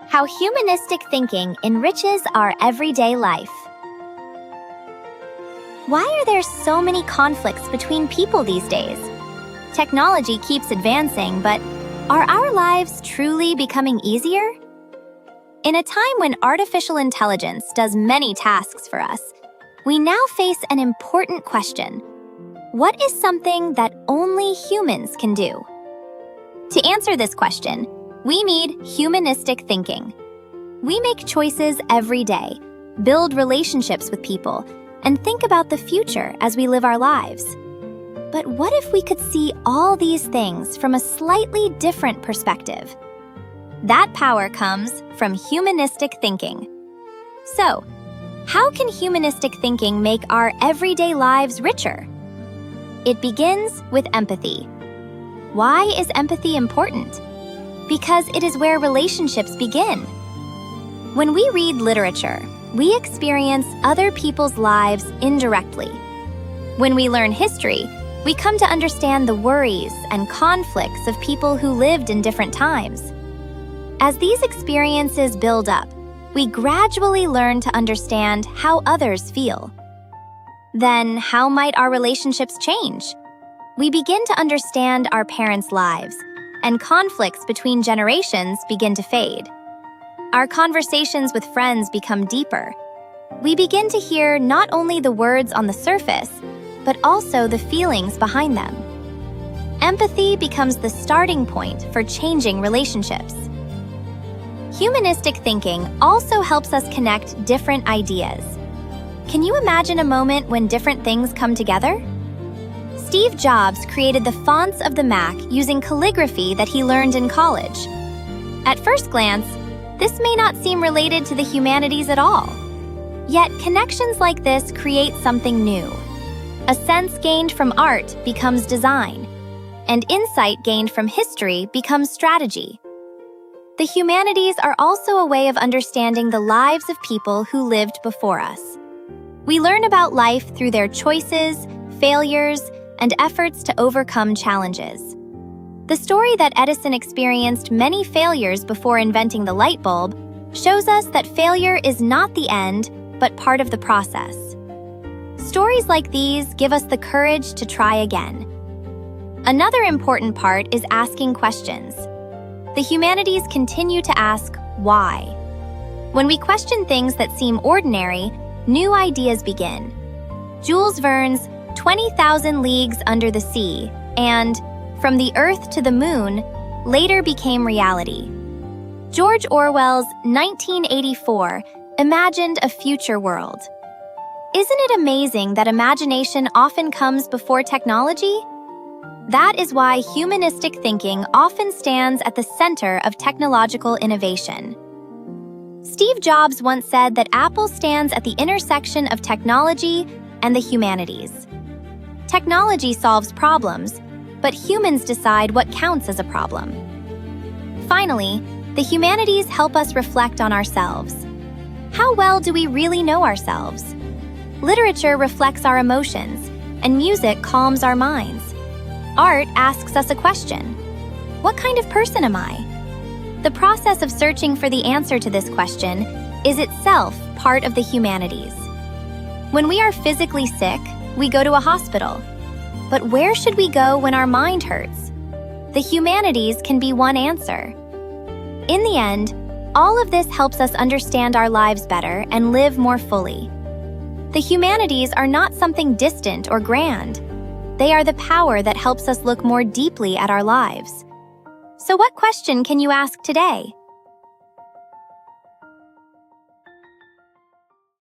How humanistic thinking enriches our everyday life. Why are there so many conflicts between people these days? Technology keeps advancing, but are our lives truly becoming easier? In a time when artificial intelligence does many tasks for us, we now face an important question. What is something that only humans can do? To answer this question, we need humanistic thinking. We make choices every day, build relationships with people, and think about the future as we live our lives. But what if we could see all these things from a slightly different perspective? That power comes from humanistic thinking. So, how can humanistic thinking make our everyday lives richer? It begins with empathy. Why is empathy important? Because it is where relationships begin. When we read literature, we experience other people's lives indirectly. When we learn history, we come to understand the worries and conflicts of people who lived in different times. As these experiences build up, we gradually learn to understand how others feel. Then, how might our relationships change? We begin to understand our parents' lives, and conflicts between generations begin to fade. Our conversations with friends become deeper. We begin to hear not only the words on the surface, but also the feelings behind them. Empathy becomes the starting point for changing relationships. Humanistic thinking also helps us connect different ideas. Can you imagine a moment when different things come together? Steve Jobs created the fonts of the Mac using calligraphy that he learned in college. At first glance, this may not seem related to the humanities at all. Yet connections like this create something new. A sense gained from art becomes design, and insight gained from history becomes strategy. The humanities are also a way of understanding the lives of people who lived before us. We learn about life through their choices, failures, and efforts to overcome challenges. The story that Edison experienced many failures before inventing the light bulb shows us that failure is not the end, but part of the process. Stories like these give us the courage to try again. Another important part is asking questions. The humanities continue to ask, why? When we question things that seem ordinary, new ideas begin. Jules Verne's 20,000 Leagues Under the Sea and From the Earth to the Moon later became reality. George Orwell's 1984 imagined a future world. Isn't it amazing that imagination often comes before technology? That is why humanistic thinking often stands at the center of technological innovation. Steve Jobs once said that Apple stands at the intersection of technology and the humanities. Technology solves problems, but humans decide what counts as a problem. Finally, the humanities help us reflect on ourselves. How well do we really know ourselves? Literature reflects our emotions, and music calms our minds. Art asks us a question. What kind of person am I? The process of searching for the answer to this question is itself part of the humanities. When we are physically sick, we go to a hospital. But where should we go when our mind hurts? The humanities can be one answer. In the end, all of this helps us understand our lives better and live more fully. The humanities are not something distant or grand. They are the power that helps us look more deeply at our lives. So what question can you ask today?